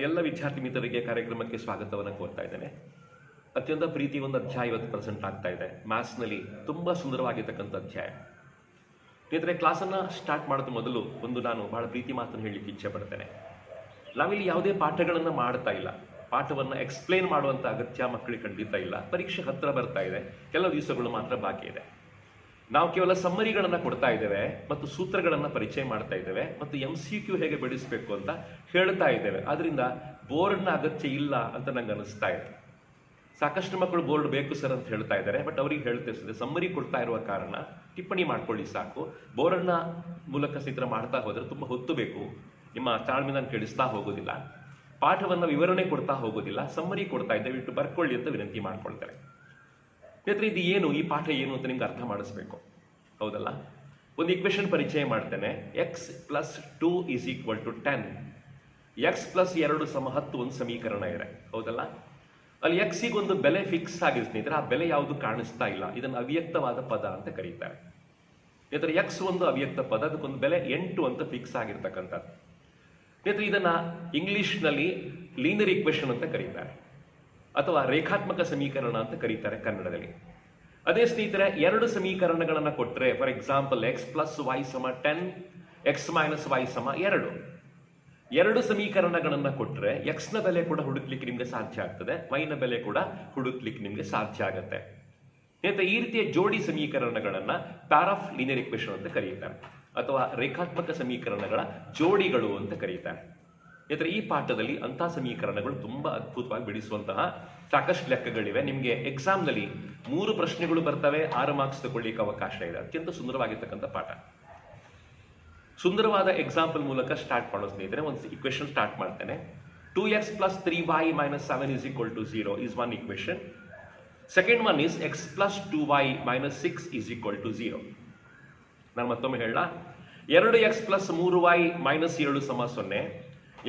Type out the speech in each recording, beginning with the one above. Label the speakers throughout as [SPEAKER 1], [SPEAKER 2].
[SPEAKER 1] ಎಲ್ಲ ವಿದ್ಯಾರ್ಥಿ ಮಿತ್ರರಿಗೆ ಕಾರ್ಯಕ್ರಮಕ್ಕೆ ಸ್ವಾಗತವನ್ನು ಕೋರ್ತಾ ಇದ್ದೇನೆ. ಅತ್ಯಂತ ಪ್ರೀತಿ ಒಂದು ಅಧ್ಯಾಯ 50% ಆಗ್ತಾ ಇದೆ. ಮ್ಯಾಥ್ಸ್ನಲ್ಲಿ ತುಂಬ ಸುಂದರವಾಗಿರ್ತಕ್ಕಂಥ ಅಧ್ಯಾಯ. ಸ್ನೇಹಿತರೆ, ಕ್ಲಾಸನ್ನು ಸ್ಟಾರ್ಟ್ ಮಾಡೋದು ಮೊದಲು ನಾನು ಬಹಳ ಪ್ರೀತಿ ಮಾತನ್ನು ಹೇಳಲಿಕ್ಕೆ ಇಚ್ಛೆ ಪಡ್ತೇನೆ. ನಾವಿಲ್ಲಿ ಯಾವುದೇ ಪಾಠಗಳನ್ನು ಮಾಡ್ತಾ ಇಲ್ಲ. ಪಾಠವನ್ನು ಎಕ್ಸ್ಪ್ಲೇನ್ ಮಾಡುವಂಥ ಅಗತ್ಯ ಮಕ್ಕಳಿಗೆ ಖಂಡಿತ ಇಲ್ಲ. ಪರೀಕ್ಷೆ ಹತ್ತಿರ ಬರ್ತಾ ಇದೆ, ಕೆಲವು ದಿವಸಗಳು ಮಾತ್ರ ಬಾಕಿ ಇದೆ. ನಾವು ಕೇವಲ ಸಮ್ಮರಿಗಳನ್ನು ಕೊಡ್ತಾ ಇದ್ದೇವೆ ಮತ್ತು ಸೂತ್ರಗಳನ್ನು ಪರಿಚಯ ಮಾಡ್ತಾ ಇದ್ದೇವೆ ಮತ್ತು MCQ ಹೇಗೆ ಬಿಡಿಸಬೇಕು ಅಂತ ಹೇಳ್ತಾ ಇದ್ದೇವೆ. ಅದರಿಂದ ಬೋರ್ಡ್ನ ಅಗತ್ಯ ಇಲ್ಲ ಅಂತ ನಂಗೆ ಅನಿಸ್ತಾ ಇದೆ. ಸಾಕಷ್ಟು ಮಕ್ಕಳು ಬೋರ್ಡ್ ಬೇಕು ಸರ್ ಅಂತ ಹೇಳ್ತಾ ಇದ್ದಾರೆ, ಬಟ್ ಅವ್ರಿಗೆ ಹೇಳ್ತಿರ್ತದೆ ಸಮ್ಮರಿ ಕೊಡ್ತಾ ಇರುವ ಕಾರಣ ಟಿಪ್ಪಣಿ ಮಾಡ್ಕೊಳ್ಳಿ ಸಾಕು. ಬೋರ್ಡ್ನ ಮೂಲಕ ಚಿತ್ರ ಮಾಡ್ತಾ ಹೋದರೆ ತುಂಬ ಹೊತ್ತು ಬೇಕು, ನಿಮ್ಮ ತಾಳ್ಮೆ ನಾನು ಕೆಡಿಸ್ತಾ ಹೋಗೋದಿಲ್ಲ, ಪಾಠವನ್ನು ವಿವರಣೆ ಕೊಡ್ತಾ ಹೋಗೋದಿಲ್ಲ, ಸಮ್ಮರಿ ಕೊಡ್ತಾ ಇದ್ದೇವೆ, ಇಟ್ಟು ಬರ್ಕೊಳ್ಳಿ ಅಂತ ವಿನಂತಿ ಮಾಡ್ಕೊಳ್ತಾರೆ. ಸ್ನೇಹಿತರೆ, ಇದು ಏನು, ಈ ಪಾಠ ಏನು ಅಂತ ನಿಮ್ಗೆ ಅರ್ಥ ಮಾಡಿಸ್ಬೇಕು, ಹೌದಲ್ಲ? ಒಂದು ಇಕ್ವೇಶನ್ ಪರಿಚಯ ಮಾಡ್ತೇನೆ. x + 2 = 10, x + 2 = 10 ಒಂದು ಸಮೀಕರಣ ಇದೆ, ಹೌದಲ್ಲ? ಅಲ್ಲಿ ಎಕ್ಸಿಗೆ ಒಂದು ಬೆಲೆ ಫಿಕ್ಸ್ ಆಗಿದೆ ಸ್ನೇಹಿತರೆ. ಆ ಬೆಲೆ ಯಾವುದು ಕಾಣಿಸ್ತಾ ಇಲ್ಲ. ಇದನ್ನು ಅವ್ಯಕ್ತವಾದ ಪದ ಅಂತ ಕರೀತಾರೆ. ಸ್ನೇಹಿತರೆ, x ಒಂದು ಅವ್ಯಕ್ತ ಪದ, ಅದಕ್ಕೊಂದು ಬೆಲೆ 8 ಅಂತ ಫಿಕ್ಸ್ ಆಗಿರ್ತಕ್ಕಂಥದ್ದು. ಸ್ನೇಹಿತರೆ, ಇದನ್ನ ಇಂಗ್ಲಿಷ್ನಲ್ಲಿ ಲೀನಿಯರ್ ಇಕ್ವೇಶನ್ ಅಂತ ಕರೀತಾರೆ, ಅಥವಾ ರೇಖಾತ್ಮಕ ಸಮೀಕರಣ ಅಂತ ಕರೀತಾರೆ ಕನ್ನಡದಲ್ಲಿ. ಅದೇ ಸ್ನೇಹಿತರೆ, ಎರಡು ಸಮೀಕರಣಗಳನ್ನು ಕೊಟ್ಟರೆ, for example x + y = 10, x - y = 2. ಎರಡು ಸಮೀಕರಣಗಳನ್ನು ಕೊಟ್ಟರೆ x ನ ಬೆಲೆ ಕೂಡ ಹುಡುಕ್ಲಿಕ್ಕೆ ನಿಮಗೆ ಸಾಧ್ಯ ಆಗ್ತದೆ, y ನ ಬೆಲೆ ಕೂಡ ಹುಡುಕ್ಲಿಕ್ಕೆ ನಿಮಗೆ ಸಾಧ್ಯ ಆಗುತ್ತೆ. ಸ್ನೇಹಿತರೆ, ಈ ರೀತಿಯ ಜೋಡಿ ಸಮೀಕರಣಗಳನ್ನು ಪ್ಯಾರ್ ಆಫ್ ಲೀನಿಯರ್ ಇಕ್ವೇಶನ್ ಅಂತ ಕರೀತಾರೆ, ಅಥವಾ ರೇಖಾತ್ಮಕ ಸಮೀಕರಣಗಳ ಜೋಡಿಗಳು ಅಂತ ಕರೀತಾರೆ. ಸ್ನೇಹಿತರೆ, ಈ ಪಾಠದಲ್ಲಿ ಅಂತಹ ಸಮೀಕರಣಗಳು ತುಂಬಾ ಅದ್ಭುತವಾಗಿ ಬಿಡಿಸುವಂತಹ ಸಾಕಷ್ಟು ಲೆಕ್ಕಗಳಿವೆ. ನಿಮಗೆ ಎಕ್ಸಾಮ್ನಲ್ಲಿ 3 ಪ್ರಶ್ನೆಗಳು ಬರ್ತವೆ, 6 ಮಾರ್ಕ್ಸ್ ತಗೊಳ್ಳಿಕ್ಕೆ ಅವಕಾಶ ಇದೆ. ಅತ್ಯಂತ ಸುಂದರವಾಗಿರ್ತಕ್ಕಂಥ ಪಾಠ. ಸುಂದರವಾದ ಎಕ್ಸಾಂಪಲ್ ಮೂಲಕ ಸ್ಟಾರ್ಟ್ ಮಾಡೋ ಸ್ನೇಹಿತರೆ. ಒಂದು ಇಕ್ವೇಶನ್ ಸ್ಟಾರ್ಟ್ ಮಾಡ್ತೇನೆ. 2x + 3y - 7 = 0 is one equation. Second one is x + 2y - 6 = 0. ನಾನು ಮತ್ತೊಮ್ಮೆ ಹೇಳ, 2x + 3y - 7 = 0,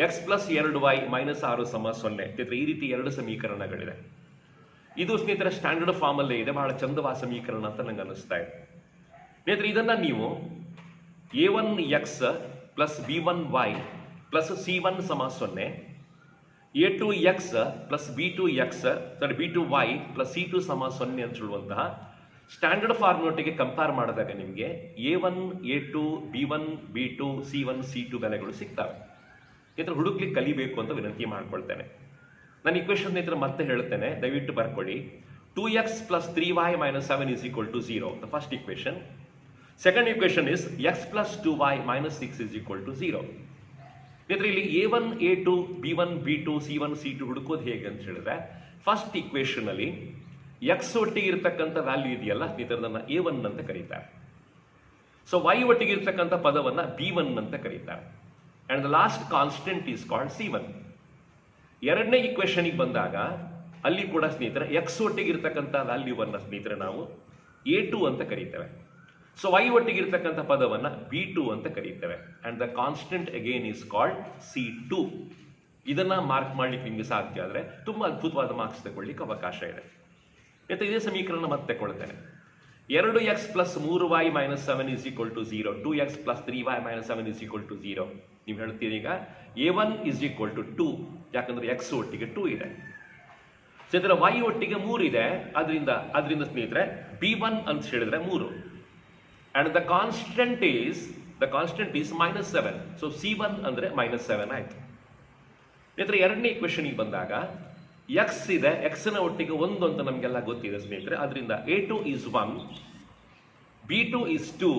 [SPEAKER 1] x + 2y - 6 = 0. ಈ ರೀತಿ ಎರಡು ಸಮೀಕರಣಗಳಿದೆ. ಇದು ಸ್ನೇಹಿತರೆ ಸ್ಟ್ಯಾಂಡರ್ಡ್ ಫಾರ್ಮ್ ಅಲ್ಲೇ ಇದೆ, ಬಹಳ ಚಂದವಾದ ಸಮೀಕರಣ ಅಂತ ನಂಗೆ ಅನಿಸ್ತಾ ಇದೆ. ಸ್ನೇಹಿತರೆ, ಇದನ್ನ ನೀವು a1x + b1y + c1 = 0, a2x + b2y + c2 = 0 ಅಂತ ಹೇಳುವಂತಹ ಸ್ಟ್ಯಾಂಡರ್ಡ್ ಫಾರ್ಮ್ನೊಟ್ಟಿಗೆ ಕಂಪೇರ್ ಮಾಡಿದಾಗ ನಿಮಗೆ a1, a2, b1, b2, c1, c2 ಬೆಲೆಗಳು ಸಿಗ್ತವೆ. ಸ್ನೇಹಿತರೆ, ಹುಡುಕ್ಲಿಕ್ಕೆ ಕಲಿಬೇಕು ಅಂತ ವಿನಂತಿ ಮಾಡ್ಕೊಳ್ತೇನೆ. ನಾನು ಇಕ್ವೇಶನ್ ಸ್ನೇಹಿತರೆ ಮತ್ತೆ ಹೇಳ್ತೇನೆ, ದಯವಿಟ್ಟು ಬರ್ಕೊಳ್ಳಿ. 2x + 3y - 7 = 0, the first equation. Second equation is x + 2y - 6 = 0. ಸ್ನೇಹಿತರೆ, ಇಲ್ಲಿ a1, a2, b1, b2, c1, c2 ಹುಡುಕೋದು ಹೇಗೆ ಅಂತ ಹೇಳಿದ್ರೆ, ಫಸ್ಟ್ ಇಕ್ವೇಶನ್ ಅಲ್ಲಿ x ಒಟ್ಟಿಗೆ ಇರ್ತಕ್ಕಂಥ ವ್ಯಾಲ್ಯೂ ಇದೆಯಲ್ಲ ಸ್ನೇಹಿತರೆ, ಅದನ್ನ a1 ಅಂತ ಕರೀತಾರೆ. ಸೊ y ಒಟ್ಟಿಗೆ ಇರ್ತಕ್ಕಂಥ ಪದವನ್ನ b1 ಅಂತ ಕರೀತಾರೆ. And the last constant is called c1. ಎರಡನೇ ಇಕ್ವೇಶನ್ಗೆ ಬಂದಾಗ ಅಲ್ಲಿ ಕೂಡ ಸ್ನೇಹಿತರೆ x ಒಟ್ಟಿಗೆ ಇರ್ತಕ್ಕಂಥ ವ್ಯಾಲ್ಯೂವನ್ನ ಸ್ನೇಹಿತರೆ ನಾವು a2 ಅಂತ ಕರೀತೇವೆ. ಸೊ y ಒಟ್ಟಿಗೆ ಇರ್ತಕ್ಕಂಥ ಪದವನ್ನ b2 ಅಂತ ಕರೀತೇವೆ. And the constant again is called c2. ಇದನ್ನ ಮಾರ್ಕ್ ಮಾಡ್ಲಿಕ್ಕೆ ನಿಮಗೆ ಸಾಧ್ಯ ಆದ್ರೆ ತುಂಬಾ ಅದ್ಭುತವಾದ ಮಾರ್ಕ್ಸ್ ತಗೊಳ್ಳಿಕ್ಕೆ ಅವಕಾಶ ಇದೆ. ಇದೇ ಸಮೀಕರಣ ಮತ್ತೆ ತಗೊಳ್ತೇನೆ. 2x + 3y - 7 = 0, 2x + 3y - 7 = 0. ನೀವು ಹೇಳ್ತೀರಿ ಈಗ a1 = 2, ಯಾಕಂದ್ರೆ x ಒಟ್ಟಿಗೆ 2 ಇದೆ. ಸ್ನೇಹಿತರೆ, y ಒಟ್ಟಿಗೆ 3 ಇದೆ, ಅದರಿಂದ ಸ್ನೇಹಿತರೆ b1 ಅಂತ ಹೇಳಿದ್ರೆ 3. And the constant is -7. So c1 ಅಂದ್ರೆ -7 ಆಯ್ತು. ಸ್ನೇಹಿತರೆ, ಎರಡನೇ ಇಕ್ವೇಶನ್ಗೆ ಬಂದಾಗ x ಇದೆ, x ನ ಒಟ್ಟಿಗೆ 1 ಅಂತ ನಮಗೆಲ್ಲ ಗೊತ್ತಿದೆ ಸ್ನೇಹಿತರೆ. ಅದರಿಂದ a2 is 1, b2 is 2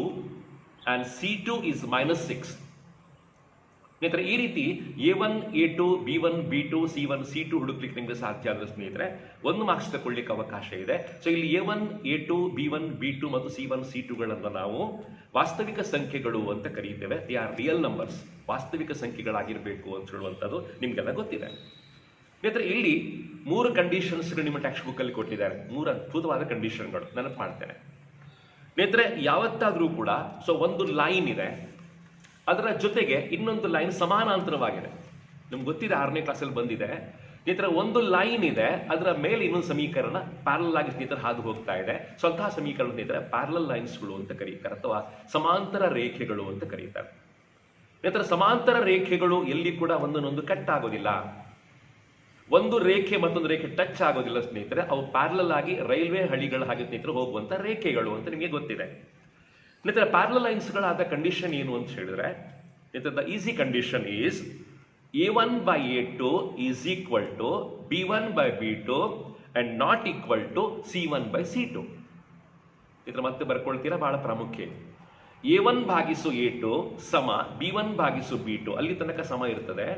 [SPEAKER 1] and c2 is -6. ಸ್ನೇಹಿತರೆ, ಈ ರೀತಿ a1, a2, b1, b2, c1, c2 ಹುಡುಕ್ಲಿಕ್ಕೆ ನಿಮಗೆ ಸಾಧ್ಯ ಆದ್ರೆ ಸ್ನೇಹಿತರೆ 1 ಮಾರ್ಕ್ಸ್ ತಗೊಳ್ಳಿಕ್ಕೆ ಅವಕಾಶ ಇದೆ. ಸೊ ಇಲ್ಲಿ a1, a2, b1, b2 ಮತ್ತು c1, c2ಗಳನ್ನು ನಾವು ವಾಸ್ತವಿಕ ಸಂಖ್ಯೆಗಳು ಅಂತ ಕರೀತೇವೆ. ದೇ ಆರ್ ರಿಯಲ್ ನಂಬರ್ಸ್, ವಾಸ್ತವಿಕ ಸಂಖ್ಯೆಗಳಾಗಿರ್ಬೇಕು ಅಂತ ಹೇಳುವಂಥದ್ದು ನಿಮ್ಗೆಲ್ಲ ಗೊತ್ತಿದೆ. ಸ್ನೇಹಿತರೆ, ಇಲ್ಲಿ 3 ಕಂಡೀಷನ್ಸ್ಗಳು ನಿಮ್ಮ ಟೆಕ್ಸ್ಟ್ ಬುಕ್ ಅಲ್ಲಿ ಕೊಟ್ಟಿದ್ದಾರೆ. 3 ಅದ್ಭುತವಾದ ಕಂಡೀಷನ್ಗಳು ನೆನಪು ಮಾಡ್ತೇನೆ. ಸ್ನೇಹಿತರೆ, ಯಾವತ್ತಾದ್ರೂ ಕೂಡ ಒಂದು ಲೈನ್ ಇದೆ, ಅದರ ಜೊತೆಗೆ ಇನ್ನೊಂದು ಲೈನ್ ಸಮಾನಾಂತರವಾಗಿದೆ. ನಿಮ್ಗೆ ಗೊತ್ತಿದೆ, 6ನೇ ಕ್ಲಾಸಲ್ಲಿ ಬಂದಿದೆ. ಸ್ನೇಹಿತರೆ, ಒಂದು ಲೈನ್ ಇದೆ, ಅದರ ಮೇಲೆ ಇನ್ನೊಂದು ಸಮೀಕರಣ ಪ್ಯಾರಲಲ್ ಆಗಿ ಸ್ನೇಹಿತರೆ ಹಾದು ಹೋಗ್ತಾ ಇದೆ. ಅಂತಹ ಸಮೀಕರಣ ಸ್ನೇಹಿತರೆ ಪ್ಯಾರಲಲ್ ಲೈನ್ಸ್ಗಳು ಅಂತ ಕರೀತಾರೆ, ಅಥವಾ ಸಮಾಂತರ ರೇಖೆಗಳು ಅಂತ ಕರೀತಾರೆ. ಸ್ನೇಹಿತರೆ, ಸಮಾಂತರ ರೇಖೆಗಳು ಎಲ್ಲಿ ಕೂಡ ಒಂದನ್ನೊಂದು ಕಟ್ ಆಗೋದಿಲ್ಲ. ಒಂದು ರೇಖೆ ಮತ್ತೊಂದು ರೇಖೆ ಟಚ್ ಆಗೋದಿಲ್ಲ ಸ್ನೇಹಿತರೆ, ಅವು ಪ್ಯಾರಲಲ್ ಆಗಿ ರೈಲ್ವೆ ಹಳಿಗಳ ಹಾಗೆ ಸ್ನೇಹಿತರೆ ಹೋಗುವಂತ ರೇಖೆಗಳು ಅಂತ ನಿಮಗೆ ಗೊತ್ತಿದೆ. ಸ್ನೇಹಿತರೆ ಪ್ಯಾರಲಲ್ ಲೈನ್ಸ್ಗಳಾದ ಕಂಡೀಷನ್ ಏನು ಅಂತ ಹೇಳಿದ್ರೆ, the easy condition is A1 by A2 is equal to B1 by B2 and not equal to C1 by C2. ಇದ್ರ ಮತ್ತೆ ಬರ್ಕೊಳ್ತೀರಾ, ಬಹಳ ಪ್ರಾಮುಖ್ಯ. A1 ಭಾಗಿಸು A2 ಸಮ B1 ಭಾಗಿಸು B2 ಅಲ್ಲಿ ತನಕ ಸಮ ಇರ್ತದೆ.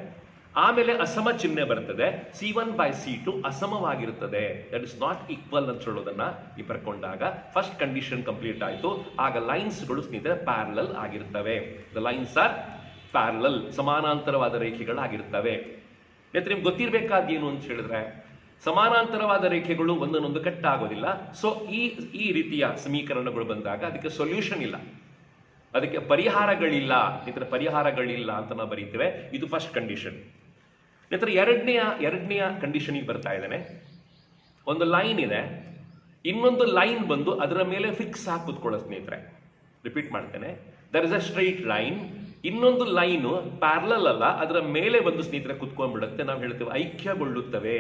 [SPEAKER 1] ಆಮೇಲೆ ಅಸಮ ಚಿಹ್ನೆ ಬರ್ತದೆ, C1 by C2 ಅಸಮವಾಗಿರುತ್ತದೆ, ದಟ್ ಇಸ್ ನಾಟ್ ಈಕ್ವಲ್ ಅಂತ ಹೇಳೋದನ್ನ ನೀವು ಬರ್ಕೊಂಡಾಗ ಫಸ್ಟ್ ಕಂಡೀಷನ್ ಕಂಪ್ಲೀಟ್ ಆಯಿತು. ಆಗ ಲೈನ್ಸ್ಗಳು ಸ್ನೇಹಿತರೆ ಪ್ಯಾರಲಲ್ ಆಗಿರ್ತವೆ. ದ ಲೈನ್ಸ್ ಆರ್ ಪ್ಯಾರಲಲ್, ಸಮಾನಾಂತರವಾದ ರೇಖೆಗಳಾಗಿರ್ತವೆ. ಸ್ನೇಹಿತರೆ ನಿಮ್ಗೆ ಗೊತ್ತಿರಬೇಕಾದ ಏನು ಅಂತ ಹೇಳಿದ್ರೆ, ಸಮಾನಾಂತರವಾದ ರೇಖೆಗಳು ಒಂದನ್ನೊಂದು ಕಟ್ ಆಗೋದಿಲ್ಲ. ಸೊ ಈ ರೀತಿಯ ಸಮೀಕರಣಗಳು ಬಂದಾಗ ಅದಕ್ಕೆ ಸೊಲ್ಯೂಷನ್ ಇಲ್ಲ, ಅದಕ್ಕೆ ಪರಿಹಾರಗಳಿಲ್ಲ. ಸ್ನೇಹಿತರೆ ಪರಿಹಾರಗಳಿಲ್ಲ ಅಂತ ನಾವು ಬರೀತೇವೆ. ಇದು ಫಸ್ಟ್ ಕಂಡೀಷನ್. ಸ್ನೇಹಿತರೆ ಎರಡನೆಯ ಕಂಡೀಷನಿಗೆ ಬರ್ತಾ ಇದ್ದೇನೆ. ಒಂದು ಲೈನ್ ಇದೆ, ಇನ್ನೊಂದು ಲೈನ್ ಬಂದು ಅದರ ಮೇಲೆ ಫಿಕ್ಸ್ ಆಗಿ ಕೂತ್ಕೊಳ್ಳೋ ಸ್ನೇಹಿತರೆ. ರಿಪೀಟ್ ಮಾಡ್ತೇನೆ, there is a straight line, ಇನ್ನೊಂದು ಲೈನು ಪ್ಯಾರಲಲ್ ಅಲ್ಲ, ಅದರ ಮೇಲೆ ಬಂದು ಸ್ನೇಹಿತರೆ ಕುತ್ಕೊಂಡ್ಬಿಡುತ್ತೆ. ನಾವು ಹೇಳ್ತೇವೆ ಐಕ್ಯಗೊಳ್ಳುತ್ತವೆ.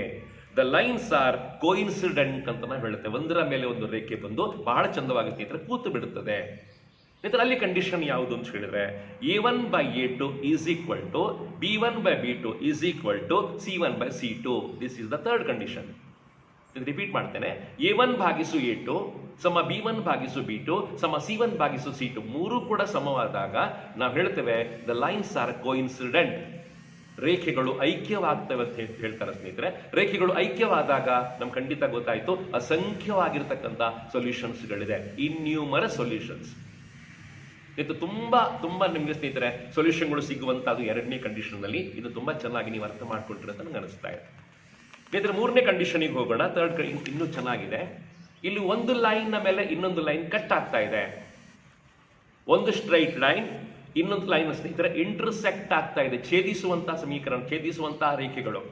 [SPEAKER 1] ದ ಲೈನ್ಸ್ ಆರ್ ಕೋಇನ್ಸಿಡೆಂಟ್ ಅಂತ ನಾವು ಹೇಳ್ತೇವೆ. ಒಂದರ ಮೇಲೆ ಒಂದು ರೇಖೆ ಬಂದು ಬಹಳ ಚಂದವಾಗಿ ಸ್ನೇಹಿತರೆ ಕೂತು ಬಿಡುತ್ತದೆ. ಸ್ನೇಹಿತರೆ ಅಲ್ಲಿ ಕಂಡೀಷನ್ ಯಾವುದು ಅಂತ ಹೇಳಿದ್ರೆ, A1 by A2 is equal to B1 by B2 is equal to C1 by C2. This is the third condition. Repeat ಮಾಡ್ತೇನೆ, A1 ಭಾಗಿಸು A2 ಸಮ B1 ಭಾಗಿಸು B2 ಸಮ C1 ಭಾಗಿಸು C2 ಮೂರು ಕೂಡ ಸಮವಾದಾಗ ನಾವು ಹೇಳ್ತೇವೆ ದ ಲೈನ್ಸ್ ಆರ್ ಕೋಇನ್ಸಿಡೆಂಟ್. ರೇಖೆಗಳು ಐಕ್ಯವಾಗ್ತವೆ ಅಂತ ಹೇಳ್ತಾರೆ ಸ್ನೇಹಿತರೆ. ರೇಖೆಗಳು ಐಕ್ಯವಾದಾಗ ನಮ್ಗೆ ಖಂಡಿತ ಗೊತ್ತಾಯ್ತು ಅಸಂಖ್ಯವಾಗಿರ್ತಕ್ಕಂಥ ಸೊಲ್ಯೂಷನ್ಸ್ಗಳಿದೆ, ಇನ್ಯೂಮರಸ್ ಸೊಲ್ಯೂಷನ್ಸ್. ಇದು ತುಂಬಾ ನಿಮಗೆ ಸ್ನೇಹಿತರೆ ಸೊಲ್ಯೂಷನ್ಗಳು ಸಿಗುವಂತದ್ದು ಎರಡನೇ ಕಂಡೀಷನ್ ನಲ್ಲಿ. ಇದು ತುಂಬಾ ಚೆನ್ನಾಗಿ ನೀವು ಅರ್ಥ ಮಾಡ್ಕೊಂಡ್ರೆ ಅಂತ ನನಗೆ ಅನಿಸ್ತಾ ಇದೆ. ಸ್ನೇಹಿತರೆ ಮೂರನೇ ಕಂಡೀಷನ್ಗೆ ಹೋಗೋಣ. ಥರ್ಡ್ ಇನ್ನೂ ಚೆನ್ನಾಗಿದೆ. ಇಲ್ಲಿ ಒಂದು ಲೈನ್ ನ ಮೇಲೆ ಇನ್ನೊಂದು ಲೈನ್ ಕಟ್ ಆಗ್ತಾ ಇದೆ. ಒಂದು ಸ್ಟ್ರೈಟ್ ಲೈನ್ ಇನ್ನೊಂದು ಲೈನ್ ಸ್ನೇಹಿತರೆ ಇಂಟರ್ಸೆಕ್ಟ್ ಆಗ್ತಾ ಇದೆ, ಛೇದಿಸುವಂತಹ ಸಮೀಕರಣ, ಛೇದಿಸುವಂತಹ ರೇಖೆಗಳು.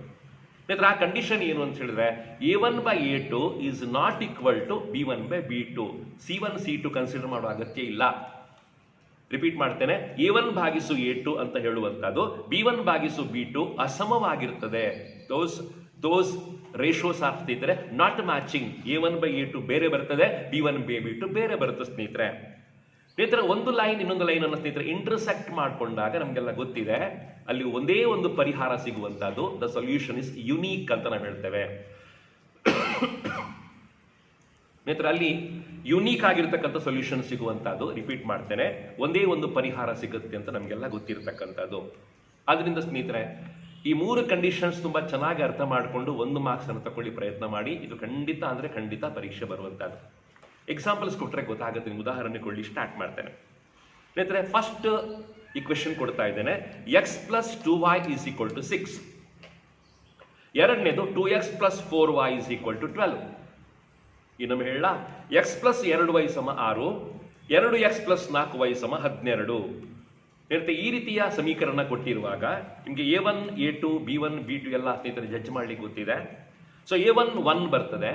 [SPEAKER 1] ಸ್ನೇಹಿತರೆ ಆ ಕಂಡೀಷನ್ ಏನು ಅಂತ ಹೇಳಿದ್ರೆ, A1 by A2 is not equal to B1 by B2. C1 C2 consider ಮಾಡುವ ಅಗತ್ಯ ಇಲ್ಲ. ರಿಪೀಟ್ ಮಾಡ್ತೇನೆ, A1 ಭಾಗಿಸು A2 ಅಂತ ಹೇಳುವಂತದ್ದು B1 ಭಾಗಿಸು B2 ಅಸಮವಾಗಿರ್ತದೆ. ದೋಸ್ ರೇಷೋಸ್ ಆರ್ ಸ್ನೇಹಿತರೆ not matching. A1 by A2 ಬೇರೆ ಬರ್ತದೆ, B1 by B2 ಬೇರೆ ಬರುತ್ತೆ ಸ್ನೇಹಿತರೆ. ಸ್ನೇಹಿತರೆ ಒಂದು ಲೈನ್ ಇನ್ನೊಂದು ಲೈನ್ ಅನ್ನು ಸ್ನೇಹಿತರೆ ಇಂಟರ್ಸೆಕ್ಟ್ ಮಾಡಿಕೊಂಡಾಗ ನಮಗೆಲ್ಲ ಗೊತ್ತಿದೆ ಅಲ್ಲಿ ಒಂದೇ ಒಂದು ಪರಿಹಾರ ಸಿಗುವಂತದ್ದು. ದ ಸೊಲ್ಯೂಷನ್ ಇಸ್ ಯುನೀಕ್ ಅಂತ ನಾವು ಹೇಳ್ತೇವೆ. ಸ್ನೇಹಿತರೆ ಅಲ್ಲಿ ಯುನೀಕ್ ಆಗಿರ್ತಕ್ಕಂಥ ಸೊಲ್ಯೂಷನ್ ಸಿಗುವಂತದ್ದು. ರಿಪೀಟ್ ಮಾಡ್ತೇನೆ, ಒಂದೇ ಒಂದು ಪರಿಹಾರ ಸಿಗುತ್ತೆ ಅಂತ ನಮಗೆಲ್ಲ ಗೊತ್ತಿರತಕ್ಕಂಥದ್ದು. ಆದ್ರಿಂದ ಸ್ನೇಹಿತರೆ ಈ ಮೂರು ಕಂಡೀಷನ್ಸ್ ತುಂಬಾ ಚೆನ್ನಾಗಿ ಅರ್ಥ ಮಾಡಿಕೊಂಡು ಒಂದು ಮಾರ್ಕ್ಸ್ ಅನ್ನು ತಗೊಳ್ಳಿ ಪ್ರಯತ್ನ ಮಾಡಿ. ಇದು ಖಂಡಿತ ಅಂದ್ರೆ ಖಂಡಿತ ಪರೀಕ್ಷೆ ಬರುವಂತದ್ದು. ಎಕ್ಸಾಂಪಲ್ಸ್ ಕೊಟ್ಟರೆ ಗೊತ್ತಾಗುತ್ತೆ. ನಿಮ್ಗೆ ಉದಾಹರಣೆ ಕೊಡ್ಲಿ ಸ್ಟಾರ್ಟ್ ಮಾಡ್ತೇನೆ. ಸ್ನೇಹಿತರೆ ಫಸ್ಟ್ ಇಕ್ವೇಶನ್ ಕೊಡ್ತಾ ಇದ್ದೇನೆ, x plus 2y is equal to 6. ಎರಡನೇದು 2x plus 4y is equal to 12. ಇನ್ನೊಮ್ಮೆ ಹೇಳ, x plus 2y ಸಮ 6, 2x plus 4y ಸಮ 12. ಈ ರೀತಿಯ ಸಮೀಕರಣ ಕೊಟ್ಟಿರುವಾಗ ನಿಮಗೆ A1 A2 B1 B2 ಎಲ್ಲ ಸ್ನೇಹಿತರೆ ಜಡ್ಜ್ ಮಾಡ್ಲಿಕ್ಕೆ ಗೊತ್ತಿದೆ. ಸೊ A1 1 ಬರ್ತದೆ,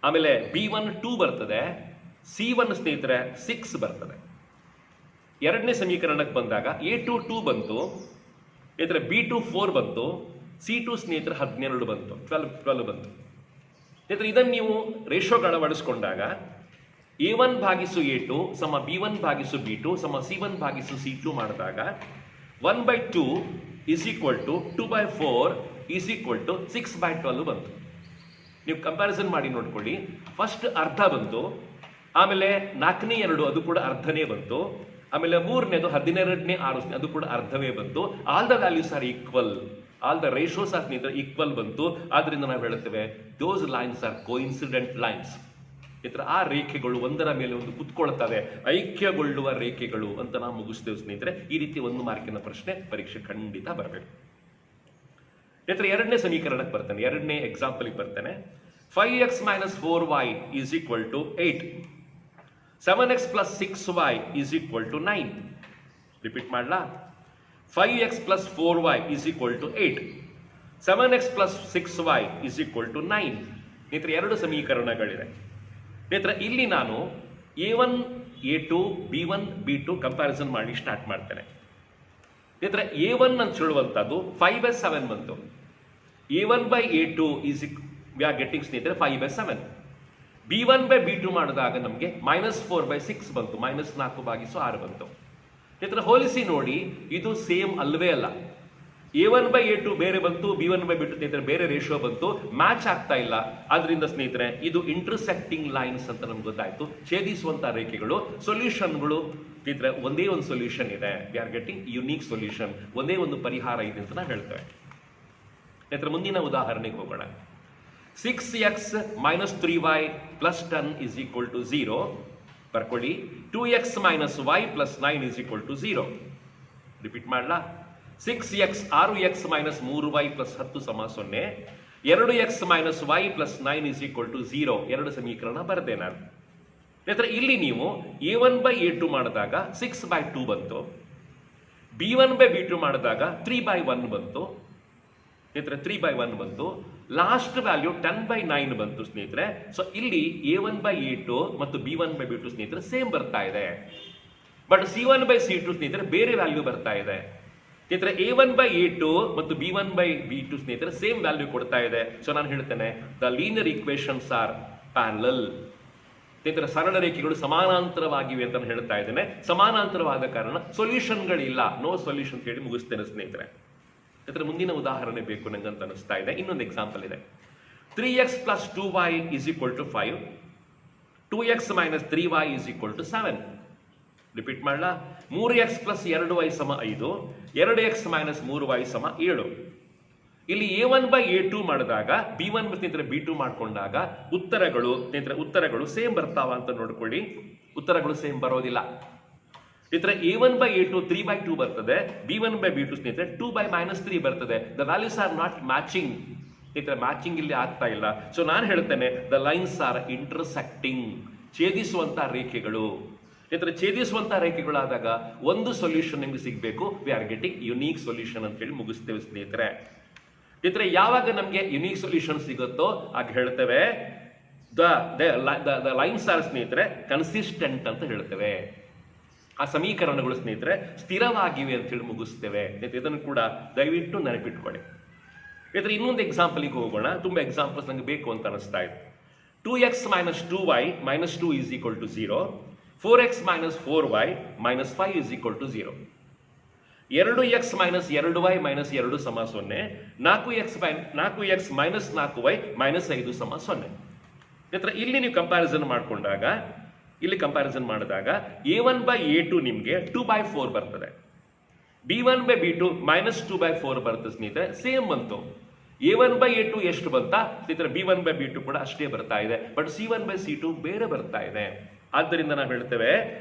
[SPEAKER 1] ಆಮೇಲೆ B1 2 ಬರ್ತದೆ, C1 ಸ್ನೇಹಿತರೆ 6 ಬರ್ತದೆ. ಎರಡನೇ ಸಮೀಕರಣಕ್ಕೆ ಬಂದಾಗ A2 2 ಬಂತು, ಸ್ನೇಹಿತರೆ B2 4 ಬಂತು, C2 ಸ್ನೇಹಿತರೆ 12 ಬಂತು, 12 ಬಂತು. ಸ್ನೇಹಿತರೆ ಇದನ್ನು ನೀವು ರೇಷೋಗಳ ಅಳವಡಿಸ್ಕೊಂಡಾಗ A1 ಭಾಗಿಸು A2 ಸಮ B1 ಭಾಗಿಸು B2 ಸಮ C1 ಭಾಗಿಸು C2 ಮಾಡಿದಾಗ 1/2 is equal to 2/4 is equal to 6/12 ಬಂತು. ನೀವು ಕಂಪ್ಯಾರಿಸನ್ ಮಾಡಿ ನೋಡ್ಕೊಳ್ಳಿ. ಫಸ್ಟ್ ಅರ್ಧ ಬಂತು, ಆಮೇಲೆ 4ನೇ 2 ಅದು ಕೂಡ ಅರ್ಧನೇ ಬಂತು, ಆಮೇಲೆ 3ನೇದು 12ನೇ 6 ಅದು ಕೂಡ ಅರ್ಧವೇ ಬಂತು. All the values are equal, all the ratios are equal ಬಂತು. ಆದ್ರಿಂದ ನಾವು ಹೇಳುತ್ತೇವೆ those lines are coincident lines. ಇತರ ಆ ರೇಖೆಗಳು ಒಂದರ ಮೇಲೆ ಒಂದು ಕುತ್ಕೊಳ್ತವೆ, ಐಕ್ಯಗೊಳ್ಳುವ ರೇಖೆಗಳು ಅಂತ ನಾವು ಮುಗಿಸ್ತೇವೆ ಸ್ನೇಹಿತರೆ. ಈ ರೀತಿ ಒಂದು ಮಾರ್ಕಿನ ಪ್ರಶ್ನೆ ಪರೀಕ್ಷೆ ಖಂಡಿತ ಬರಬೇಕು. ಸ್ನೇಹಿತರೆ ಎರಡನೇ ಸಮೀಕರಣಕ್ಕೆ ಬರ್ತೇನೆ, ಎರಡನೇ ಎಕ್ಸಾಂಪಲ್ಗೆ ಬರ್ತೇನೆ. 5x minus 4y is equal to 8. 7x plus 6y is equal to 9. Repeat ಮಾಡ್ಲಾ? 5x plus 4y is equal to 8. 7x plus 6y is equal to 9. ಸ್ನೇಹಿತರೆ ಎರಡು ಸಮೀಕರಣಗಳಿವೆ. ಸ್ನೇಹಿತರೆ ಇಲ್ಲಿ ನಾನು A1 A2 B1 B2 comparison ಮಾಡಿ ಸ್ಟಾರ್ಟ್ ಮಾಡ್ತೇನೆ. ಸ್ನೇಹಿತರೆ A1 ಅಂತ ಹೇಳುವಂಥದ್ದು 5/7 ಬಂತು, a1 by a2 is we are getting ಸ್ನೇಹಿತರೆ 5/7. b1 by b2 ಮಾಡಿದಾಗ ನಮಗೆ -4/6 ಬಂತು, -4/6 ಬಂತು. ಸ್ನೇಹಿತರೆ ಹೋಲಿಸಿ ನೋಡಿ, ಇದು ಸೇಮ್ ಅಲ್ವೇ ಅಲ್ಲ. a1 by a2 ಬೇರೆ ಬಂತು, b1 by b2 ಸ್ನೇಹಿತರೆ ಬೇರೆ ರೇಷಿಯೋ ಬಂತು, ಮ್ಯಾಚ್ ಆಗ್ತಾ ಇಲ್ಲ. ಆದ್ರಿಂದ ಸ್ನೇಹಿತರೆ ಇದು ಇಂಟರ್ಸೆಕ್ಟಿಂಗ್ ಲೈನ್ಸ್ ಅಂತ ನಮ್ಗೆ ಗೊತ್ತಾಯ್ತು, ಛೇದಿಸುವಂತ ರೇಖೆಗಳು. ಸೊಲ್ಯೂಷನ್ಗಳು ಸ್ನೇಹಿತರೆ ಒಂದೇ ಒಂದು ಸೊಲ್ಯೂಷನ್ ಇದೆ, V are getting unique solution, ಒಂದೇ ಒಂದು ಪರಿಹಾರ ಇದೆ ಅಂತ ನಾವು ಹೇಳ್ತೇವೆ. ಸ್ನೇಹಿತರೆ ಮುಂದಿನ ಉದಾಹರಣೆಗೆ ಹೋಗೋಣ. 6x minus 3y plus 10 is equal to 0. ಬರ್ಕೊಳ್ಳಿ. 2x minus y plus 9 is equal to 0. Repeat ಮಾಡಲಾ? 6x 6x minus 3y plus 10 ಸಮ 0. 2x minus y plus 9 is equal to 0. ಎರಡು ಸಮೀಕರಣ ಬರೆದೆ ನಾನು. ಸ್ನೇಹಿತರೆ ಇಲ್ಲಿ ನೀವು a1 by a2 ಮಾಡಿದಾಗ 6/2 ಬಂತು, b1 by b2 ಮಾಡಿದಾಗ 3/1 ಬಂತು. ಸ್ನೇಹಿತರೆ 3/1 ಬಂತು. ಲಾಸ್ಟ್ ವ್ಯಾಲ್ಯೂ 10/9 ಬಂತು ಸ್ನೇಹಿತರೆ. ಸೊ ಇಲ್ಲಿ a1 by a2 ಮತ್ತು b1 by b2 ಸ್ನೇಹಿತರೆ ಸೇಮ್ ಬರ್ತಾ ಇದೆ. ಬಟ್ c1 by c2 ಸ್ನೇಹಿತರೆ ಬೇರೆ ವ್ಯಾಲ್ಯೂ ಬರ್ತಾ ಇದೆ. ಸ್ನೇಹಿತರೆ a1 by a2 ಮತ್ತು b1 by b2 ಸ್ನೇಹಿತರೆ ಸೇಮ್ ವ್ಯಾಲ್ಯೂ ಕೊಡ್ತಾ ಇದೆ. ಸೊ ನಾನು ಹೇಳ್ತೇನೆ the linear equations are parallel. ಸ್ನೇಹಿತರೆ ಸರಳ ರೇಖೆಗಳು ಸಮಾನಾಂತರವಾಗಿವೆ ಅಂತ ನಾನು ಹೇಳ್ತಾ ಇದ್ದೇನೆ. ಸಮಾನಾಂತರವಾದ ಕಾರಣ ಸೊಲ್ಯೂಷನ್ಗಳಿಲ್ಲ, ನೋ ಸೊಲ್ಯೂಷನ್ ಹೇಳಿ ಮುಗಿಸ್ತೇನೆ ಸ್ನೇಹಿತರೆ. ಇದರ ಮುಂದಿನ ಉದಾಹರಣೆ ಬೇಕು ನಂಗಂತ ಅನಿಸ್ತಾ ಇದೆ. ಇನ್ನೊಂದು ಎಕ್ಸಾಂಪಲ್ ಇದೆ. 3x plus 2y is equal to 5. 2x minus 3y is equal to 7. Repeat ಮಾಡಲಾ? 3x plus 2y ಸಮ 5. 2x minus 3y ಸಮ 7. ಇಲ್ಲಿ a1 by a2 ಮಾಡಿದಾಗ b1 ಸ್ನೇಹಿತರೆ b2 ಮಾಡ್ಕೊಂಡಾಗ ಉತ್ತರಗಳು ಸೇಮ್ ಬರ್ತಾವ ಅಂತ ನೋಡ್ಕೊಳ್ಳಿ. ಉತ್ತರಗಳು ಸೇಮ್ ಬರೋದಿಲ್ಲ. ಸ್ನೇಹಿತರೆ a1 by a2 3/2 ಬರ್ತದೆ, b1 by b2 ಸ್ನೇಹಿತರೆ 2/-3 ಬರ್ತದೆ. The values are not matching. ಸ್ನೇಹಿತರೆ ಮ್ಯಾಚಿಂಗ್ ಇಲ್ಲಿ ಆಗ್ತಾ ಇಲ್ಲ. ಸೊ ನಾನು ಹೇಳ್ತೇನೆ ದ ಲೈನ್ಸ್ ಆರ್ ಇಂಟರ್ಸೆಕ್ಟಿಂಗ್, ಛೇದಿಸುವಂತ ರೇಖೆಗಳು. ಸ್ನೇಹಿತರೆ ಛೇದಿಸುವಂತ ರೇಖೆಗಳಾದಾಗ ಒಂದು ಸೊಲ್ಯೂಷನ್ ನಿಮ್ಗೆ ಸಿಗಬೇಕು, we are getting unique solution ಅಂತ ಹೇಳಿ ಮುಗಿಸ್ತೇವೆ ಸ್ನೇಹಿತರೆ. ಸ್ನೇಹಿತರೆ ಯಾವಾಗ ನಮಗೆ ಯುನೀಕ್ ಸೊಲ್ಯೂಷನ್ ಸಿಗುತ್ತೋ ಆಗ ಹೇಳ್ತೇವೆ ದ ಲೈನ್ಸ್ ಆರ್ ಸ್ನೇಹಿತರೆ ಕನ್ಸಿಸ್ಟೆಂಟ್ ಅಂತ ಹೇಳ್ತೇವೆ. ಆ ಸಮೀಕರಣಗಳು ಸ್ನೇಹಿತರೆ ಸ್ಥಿರವಾಗಿವೆ ಅಂತ ಹೇಳಿ ಮುಗಿಸ್ತೇವೆ. ಇದನ್ನು ಕೂಡ ದಯವಿಟ್ಟು ನೆನಪಿಟ್ಕೊಳ್ಳಿ. ಸ್ನೇಹಿತರೆ ಇನ್ನೊಂದು ಎಕ್ಸಾಂಪಲ್ಗೆ ಹೋಗೋಣ. ತುಂಬಾ ಎಕ್ಸಾಂಪಲ್ಸ್ ನಂಗೆ ಬೇಕು ಅಂತ ಅನಿಸ್ತಾ ಇದೆ. 2x minus 2y minus 2 is equal to 0. 4x minus 4y minus 5 is equal to 0. 2x minus 2y minus 2 ಸಮ 0. 4x minus 4y minus 5 ಸಮ 0. ಸ್ನೇಹಿತರೆ ಇಲ್ಲಿ ನೀವು ಕಂಪ್ಯಾರಿಸನ್ ಮಾಡಿದಾಗ a1 by a2 ನಿಮಗೆ 2/4 ಬರ್ತದೆ, b1 by b2 -2/4 ಬರ್ತದೆ ಸ್ನೇಹಿತರೆ. ಸೇಮ್ ಬಂತು. a1 by a2 ಎಷ್ಟು ಬಂತಾ ಸ್ನೇಹಿತರೆ b1 by b2 ಕೂಡ ಅಷ್ಟೇ ಬರ್ತಾ ಇದೆ. ಬಟ್ c1 by c2 ಬೇರೆ ಬರ್ತಾ ಇದೆ. ಆದ್ದರಿಂದ ನಾವು ಹೇಳ್ತೇವೆ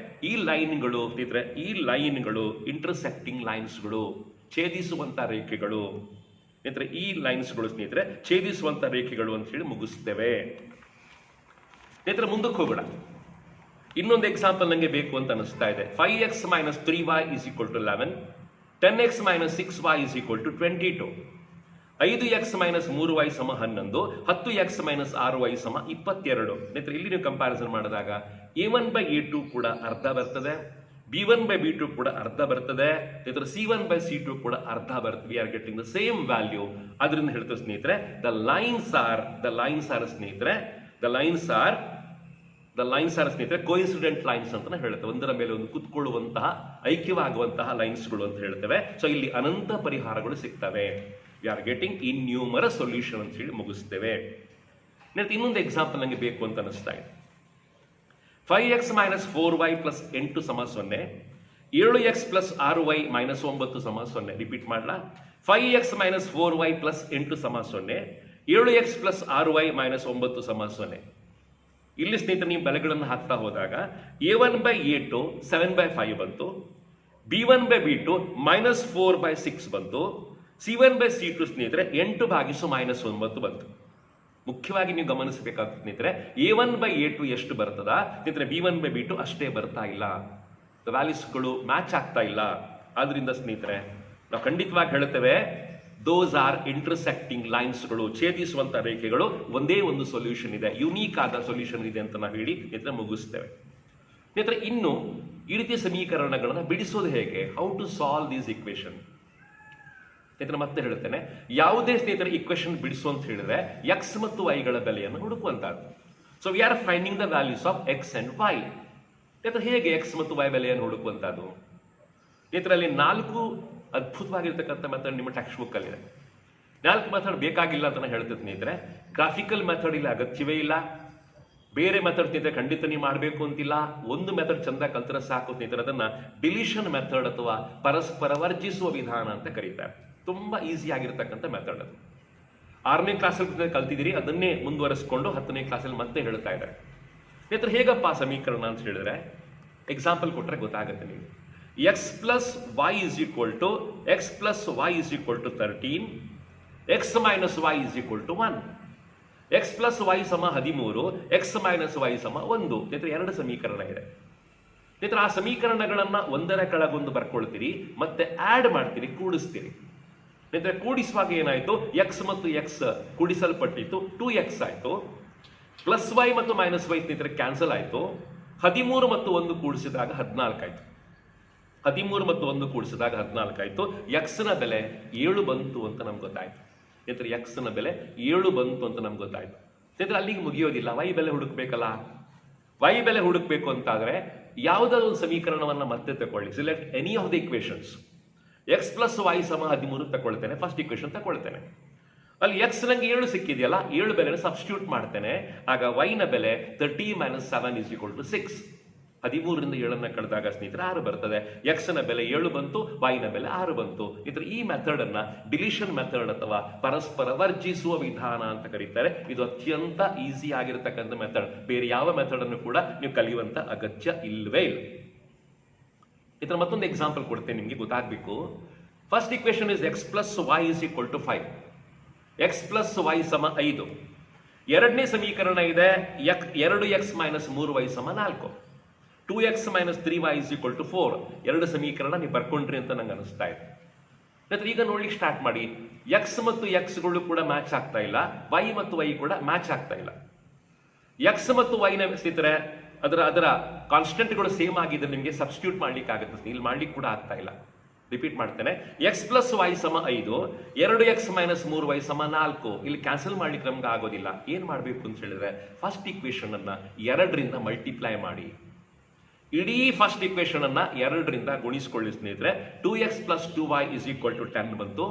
[SPEAKER 1] ಈ ಲೈನ್ಗಳು ಸ್ನೇಹಿತರೆ, ಈ ಲೈನ್ಗಳು ಇಂಟರ್ಸೆಕ್ಟಿಂಗ್ ಲೈನ್ಸ್ಗಳು, ಛೇದಿಸುವಂತ ರೇಖೆಗಳು. ಸ್ನೇಹಿತರೆ ಈ ಲೈನ್ಸ್ಗಳು ಸ್ನೇಹಿತರೆ ಛೇದಿಸುವಂತ ರೇಖೆಗಳು ಅಂತ ಹೇಳಿ ಮುಗಿಸ್ತೇವೆ. ಸ್ನೇಹಿತರೆ ಮುಂದಕ್ಕೆ ಹೋಗೋಣ. ಇನ್ನೊಂದು ಎಕ್ಸಾಂಪಲ್ ನನಗೆ ಬೇಕು ಅಂತ ಅನಿಸ್ತಾ ಇದೆ. 5x minus 3y is equal to 11. 10x minus 6y is equal to 22. 5x minus 3y ಸಮ 11. 10x minus 6y ಸಮ 22. ಸ್ನೇಹಿತರೆ ಇಲ್ಲಿ ನೀವು ಕಂಪ್ಯಾರಿಸನ್ ಮಾಡಿದಾಗ a1 by a2 ಕೂಡ ಅರ್ಧ ಬರ್ತದೆ, b1 by b2 ಕೂಡ ಅರ್ಧ ಬರ್ತದೆ, ಸ್ನೇಹಿತರೆ c1 by c2 ಕೂಡ ಅರ್ಧ ಬರ್ತದೆ. V are getting the same value. ಅದರಿಂದ ಹೇಳ್ತೇವೆ ಸ್ನೇಹಿತರೆ ದ ಲೈನ್ಸ್ ಆರ್ ಸ್ನೇಹಿತರೆ ಕೋಇನ್ಸಿಡೆಂಟ್ ಲೈನ್ಸ್ ಅಂತ ಹೇಳ್ತೇವೆ. ಒಂದರ ಮೇಲೆ ಒಂದು ಕುತ್ಕೊಳ್ಳುವಂತಹ ಐಕ್ಯವಾಗುವಂತಹ ಲೈನ್ಸ್ಗಳು ಅಂತ ಹೇಳ್ತೇವೆ. ಸೊ ಇಲ್ಲಿ ಅನಂತ ಪರಿಹಾರಗಳು ಸಿಗ್ತವೆ. ವಿ ಆರ್ ಗೆಟಿಂಗ್ ಇನ್ಯೂಮರಸ್ ಸೊಲ್ಯೂಷನ್ ಅಂತ ಹೇಳಿ ಮುಗಿಸ್ತೇವೆ. ಇನ್ನೊಂದು ಎಕ್ಸಾಂಪಲ್ ನನಗೆ ಬೇಕು ಅಂತ ಅನಿಸ್ತಾ ಇದೆ. 5x minus 4y plus 8 ಸಮ 0. 7x plus 6y minus 9 ಸಮ 0. ರಿಪೀಟ್ ಮಾಡಲಾ? 5x minus 4y plus 8 ಸಮ 0. 7x plus 6y minus 9 ಸಮ 0. ಇಲ್ಲಿ ಸ್ನೇಹಿತರೆ ನೀವು ಬೆಲೆಗಳನ್ನು ಹಾಕ್ತಾ ಹೋದಾಗ a1 by a2 7/5 ಬಂತು, b1 by b2 -4/6 ಬಂತು, c1 by c2 ಸ್ನೇಹಿತರೆ 8/-9 ಬಂತು. ಮುಖ್ಯವಾಗಿ ನೀವು ಗಮನಿಸಬೇಕಾಗ್ತದೆ ಸ್ನೇಹಿತರೆ, a1 by a2 ಎಷ್ಟು ಬರ್ತದ ಸ್ನೇಹಿತರೆ, b1 by b2 ಅಷ್ಟೇ ಬರ್ತಾ ಇಲ್ಲ, ವ್ಯಾಲ್ಯೂಸ್ಗಳು ಮ್ಯಾಚ್ ಆಗ್ತಾ ಇಲ್ಲ. ಆದ್ರಿಂದ ಸ್ನೇಹಿತರೆ ನಾವು ಖಂಡಿತವಾಗಿ ಹೇಳುತ್ತೇವೆ ದೋಸ್ ಆರ್ ಇಂಟರ್ಸೆಕ್ಟಿಂಗ್ ಲೈನ್ಸ್ಗಳು, ಛೇದಿಸುವಂತ ರೇಖೆಗಳು. ಒಂದೇ ಒಂದು ಸೊಲ್ಯೂಷನ್ ಇದೆ, ಯುನೀಕ್ ಆದ ಸೊಲ್ಯೂಷನ್ ಇದೆ ಅಂತ ನಾವು ಹೇಳಿ ಸ್ನೇಹಿತರೆ ಮುಗಿಸ್ತೇವೆ. ಸ್ನೇಹಿತರೆ ಇನ್ನು ಈ ರೀತಿಯ ಸಮೀಕರಣಗಳನ್ನು ಬಿಡಿಸೋದು ಹೇಗೆ, how to solve these equation. ಸ್ನೇಹಿತರೆ ಮತ್ತೆ ಹೇಳ್ತೇನೆ, ಯಾವುದೇ ಸ್ನೇಹಿತರೆ ಇಕ್ವೇಶನ್ ಬಿಡಿಸು ಅಂತ ಹೇಳಿದ್ರೆ ಎಕ್ಸ್ ಮತ್ತು ವೈಗಳ ಬೆಲೆಯನ್ನು ಹುಡುಕುವಂತಹದ್ದು. So we are finding the values of x and y. ಸ್ನೇಹಿತರೆ ಹೇಗೆ ಎಕ್ಸ್ ಮತ್ತು ವೈ ಬೆಲೆಯನ್ನು ಹುಡುಕುವಂತಹದ್ದು? ಸ್ನೇಹಿತರಲ್ಲಿ 4 ಅದ್ಭುತವಾಗಿರ್ತಕ್ಕಂಥ ಮೆಥಡ್ ನಿಮ್ಮ ಟೆಕ್ಸ್ಟ್ ಬುಕ್ ಅಲ್ಲಿ ಇದೆ. 4 ಮೆಥಡ್ ಬೇಕಾಗಿಲ್ಲ ಅಂತ ಹೇಳ್ತೇನೆ ಸ್ನೇಹಿತರೆ. ಗ್ರಾಫಿಕಲ್ ಮೆಥಡ್ ಇಲ್ಲ, ಅಗತ್ಯವೇ ಇಲ್ಲ. ಬೇರೆ ಮೆಥಡ್ ಸ್ನೇಹಿತರೆ ಖಂಡಿತ ನೀವು ಮಾಡಬೇಕು ಅಂತಿಲ್ಲ. ಒಂದು ಮೆಥಡ್ ಚಂದ ಕಲ್ತರೆ ಸಾಕು ಸ್ನೇಹಿತರೆ. ಅದನ್ನ ಡಿಲಿಷನ್ ಮೆಥಡ್ ಅಥವಾ ಪರಸ್ಪರ ವರ್ಜಿಸುವ ವಿಧಾನ ಅಂತ ಕರೀತಾರೆ. ತುಂಬಾ ಈಸಿ ಆಗಿರ್ತಕ್ಕಂಥ ಮೆಥಡ್ ಅದು. 6ನೇ ಕ್ಲಾಸಲ್ಲಿ ಕಲ್ತಿದ್ದೀರಿ, ಅದನ್ನೇ ಮುಂದುವರಿಸಿಕೊಂಡು 10ನೇ ಕ್ಲಾಸಲ್ಲಿ ಮತ್ತೆ ಹೇಳ್ತಾ ಇದ್ದಾರೆ. ಸ್ನೇಹಿತರೆ ಹೇಗಪ್ಪ ಸಮೀಕರಣ ಅಂತ ಹೇಳಿದ್ರೆ ಎಕ್ಸಾಂಪಲ್ ಕೊಟ್ಟರೆ ಗೊತ್ತಾಗುತ್ತೆ ನಿಮಗೆ. X plus y is equal to 13, x minus y is equal to 1. X plus y ಸಮ 13, ಎಕ್ಸ್ ಮೈನಸ್ ವೈ ಸಮ 1. ಸ್ನೇಹಿತರೆ 2 ಸಮೀಕರಣ ಇದೆ. ಸ್ನೇಹಿತರೆ ಆ ಸಮೀಕರಣಗಳನ್ನ ಒಂದರ ಕೆಳಗೊಂದು ಬರ್ಕೊಳ್ತೀರಿ, ಮತ್ತೆ ಆಡ್ ಮಾಡ್ತೀರಿ, ಕೂಡಿಸ್ತೀರಿ. ಸ್ನೇಹಿತರೆ ಕೂಡಿಸುವಾಗ ಏನಾಯ್ತು, ಎಕ್ಸ್ ಮತ್ತು ಎಕ್ಸ್ ಕೂಡಿಸಲ್ಪಟ್ಟಿತ್ತು, 2x ಆಯ್ತು. ಪ್ಲಸ್ ವೈ ಮತ್ತು ಮೈನಸ್ ವೈ ಸ್ನೇಹಿತರೆ ಕ್ಯಾನ್ಸಲ್ ಆಯ್ತು. 13 ಮತ್ತು 1 ಕೂಡಿಸಿದಾಗ 14 ಆಯ್ತು. 13 ಮತ್ತು 1 ಕೂಡಿಸಿದಾಗ 14 ಆಯ್ತು. ಎಕ್ಸ್ ನ ಬೆಲೆ 7 ಬಂತು ಅಂತ ನಮ್ಗೆ ಗೊತ್ತಾಯ್ತು. ಸ್ನೇಹಿತರೆ ಎಕ್ಸ್ ನ ಬೆಲೆ 7 ಬಂತು ಅಂತ ನಮ್ಗೆ ಗೊತ್ತಾಯ್ತು. ಸ್ನೇಹಿತರೆ ಅಲ್ಲಿಗೆ ಮುಗಿಯೋದಿಲ್ಲ, ವೈ ಬೆಲೆ ಹುಡುಕ್ಬೇಕಲ್ಲ. ವೈ ಬೆಲೆ ಹುಡುಕ್ಬೇಕು ಅಂತಾದ್ರೆ ಯಾವುದಾದ್ರು ಒಂದು ಸಮೀಕರಣವನ್ನ ಮತ್ತೆ ತಗೊಳ್ಳಿ. Select any of the equations. X plus y ಸಮ 13 ತಗೊಳ್ತೇನೆ, ಫಸ್ಟ್ ಇಕ್ವೇಶನ್ ತಗೊಳ್ತೇನೆ. ಅಲ್ಲಿ ಎಕ್ಸ್ ನಂಗೆ 7 ಸಿಕ್ಕಿದೆಯಲ್ಲ, 7 ಬೆಲೆ ಸಬ್ಸ್ಟಿಟ್ಯೂಟ್ ಮಾಡ್ತೇನೆ. ಆಗ ವೈ ನ ಬೆಲೆ 30 - 7 = 6. 13ರಿಂದ 7 ಕಳೆದಾಗ ಸ್ನೇಹಿತರೆ 6 ಬರ್ತದೆ. ಎಕ್ಸ್ ನ ಬೆಲೆ 7 ಬಂತು, ವೈ ನ ಬೆಲೆ 6 ಬಂತು. ಇದ್ರ ಈ ಮೆಥಡ್ ಅನ್ನ ಡಿಲಿಷನ್ ಮೆಥಡ್ ಅಥವಾ ಪರಸ್ಪರ ವರ್ಜಿಸುವ ವಿಧಾನ ಅಂತ ಕರೀತಾರೆ. ಇದು ಅತ್ಯಂತ ಈಸಿ ಆಗಿರತಕ್ಕಂಥ ಮೆಥಡ್. ಬೇರೆ ಯಾವ ಮೆಥಡ್ ಅನ್ನು ಕೂಡ ನೀವು ಕಲಿಯುವಂತ ಅಗತ್ಯ ಇಲ್ಲವೇ ಇಲ್ಲ. ಇದರ ಮತ್ತೊಂದು ಎಕ್ಸಾಂಪಲ್ ಕೊಡ್ತೇನೆ, ನಿಮಗೆ ಗೊತ್ತಾಗಬೇಕು. First equation is x plus y is equal to 5. X plus y ಸಮ 5. ಎರಡನೇ ಸಮೀಕರಣ ಇದೆ 2x ಮೈನಸ್ 3y ಸಮ 4. 2x minus 3y is equal to 4. 2 ಸಮೀಕರಣ ನೀವು ಬರ್ಕೊಂಡ್ರಿ ಅಂತ ನಂಗೆ ಅನಿಸ್ತಾ ಇದೆ. ನಂತರ ಈಗ ನೋಡ್ಲಿಕ್ಕೆ ಸ್ಟಾರ್ಟ್ ಮಾಡಿ. ಎಕ್ಸ್ ಮತ್ತು ಎಕ್ಸ್ಗಳು ಕೂಡ ಮ್ಯಾಚ್ ಆಗ್ತಾ ಇಲ್ಲ, ವೈ ಮತ್ತು ವೈ ಕೂಡ ಮ್ಯಾಚ್ ಆಗ್ತಾ ಇಲ್ಲ. ಎಕ್ಸ್ ಮತ್ತು ವೈ ನ ಸ್ನೇಹಿತರೆ ಅದರ ಕಾನ್ಸ್ಟೆಂಟ್ಗಳು ಸೇಮ್ ಆಗಿದ್ರೆ ನಿಮಗೆ ಸಬ್ಸ್ಟಿಟ್ಯೂಟ್ ಮಾಡ್ಲಿಕ್ಕೆ ಆಗುತ್ತೆ. ಇಲ್ಲಿ ಮಾಡ್ಲಿಕ್ಕೆ ಕೂಡ ಆಗ್ತಾ ಇಲ್ಲ. ರಿಪೀಟ್ ಮಾಡ್ತೇನೆ. ಎಕ್ಸ್ ಪ್ಲಸ್ ವೈ ಸಮ 5, 2x ಮೈನಸ್ 3y ಸಮ 4. ಇಲ್ಲಿ ಕ್ಯಾನ್ಸಲ್ ಮಾಡ್ಲಿಕ್ಕೆ ನಮ್ಗೆ ಆಗೋದಿಲ್ಲ. ಏನ್ ಮಾಡ್ಬೇಕು ಅಂತ ಹೇಳಿದ್ರೆ ಫಸ್ಟ್ ಇಕ್ವೇಶನ್ ಅನ್ನ 2ರಿಂದ ಮಲ್ಟಿಪ್ಲೈ ಮಾಡಿ. ಇಡೀ ಫಸ್ಟ್ ಇಕ್ವೇಶನ್ ಅನ್ನ 2ರಿಂದ ಗುಣಿಸ್ಕೊಳ್ಳಿ ಸ್ನೇಹಿತರೆ. 2x plus 2y is equal to 10 ಬಂತು.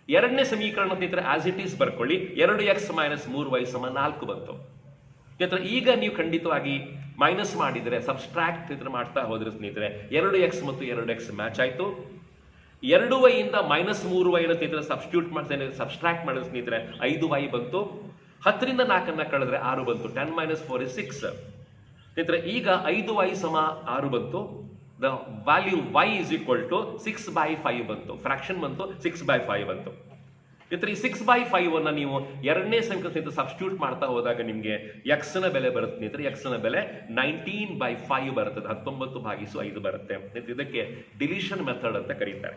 [SPEAKER 1] ಎರಡನೇ ಸಮೀಕರಣ ಸ್ನೇಹಿತರೆ ಆಸ್ ಇಟ್ ಈಸ್ ಬರ್ಕೊಳ್ಳಿ. 2x ಮೈನಸ್ 3y ಸಮ 4 ಬಂತು. ಸ್ನೇಹಿತರೆ ಈಗ ನೀವು ಖಂಡಿತವಾಗಿ ಮೈನಸ್ ಮಾಡಿದ್ರೆ ಸಬ್ಸ್ಟ್ರಾಕ್ಟ್ ಸ್ನೇಹಿತರೆ ಮಾಡ್ತಾ ಹೋದ್ರೆ ಸ್ನೇಹಿತರೆ 2x ಮತ್ತು 2x ಮ್ಯಾಚ್ ಆಯ್ತು. 2y ಇಂದ ಮೈನಸ್ 3y ನ ಸ್ನೇಹಿತರೆ ಸಬ್ಸ್ಟ್ರಾಕ್ಟ್ ಮಾಡಿದ್ರೆ ಸ್ನೇಹಿತರೆ 5y ಬಂತು. 10ರಿಂದ 4 ಕಳೆದ್ರೆ 6 ಬಂತು. 10 - 4 is 6. ಸ್ನೇಹಿತರೆ ಈಗ 5y ಸಮ 6 ಬಂತು. The value y is equal to 6/5 ಬಂತು. ಫ್ರಾಕ್ಷನ್ ಬಂತು, 6/5 ಬಂತು. ಸ್ನೇಹಿತರೆ ಈ 6/5 ಅನ್ನ ನೀವು ಎರಡನೇ ಸಂಖ್ಯೆ ಸಬ್ಸ್ಟಿಟ್ಯೂಟ್ ಮಾಡ್ತಾ ಹೋದಾಗ ನಿಮಗೆ ಎಕ್ಸ್ ನ ಬೆಲೆ ಬರುತ್ತೆ ಸ್ನೇಹಿತರೆ. ಎಕ್ಸ್ ನ ಬೆಲೆ 19/5 ಬರ್ತದೆ. 19/5 ಬರುತ್ತೆ. ಇದಕ್ಕೆ ಡಿಲಿಷನ್ ಮೆಥಡ್ ಅಂತ ಕರೀತಾರೆ.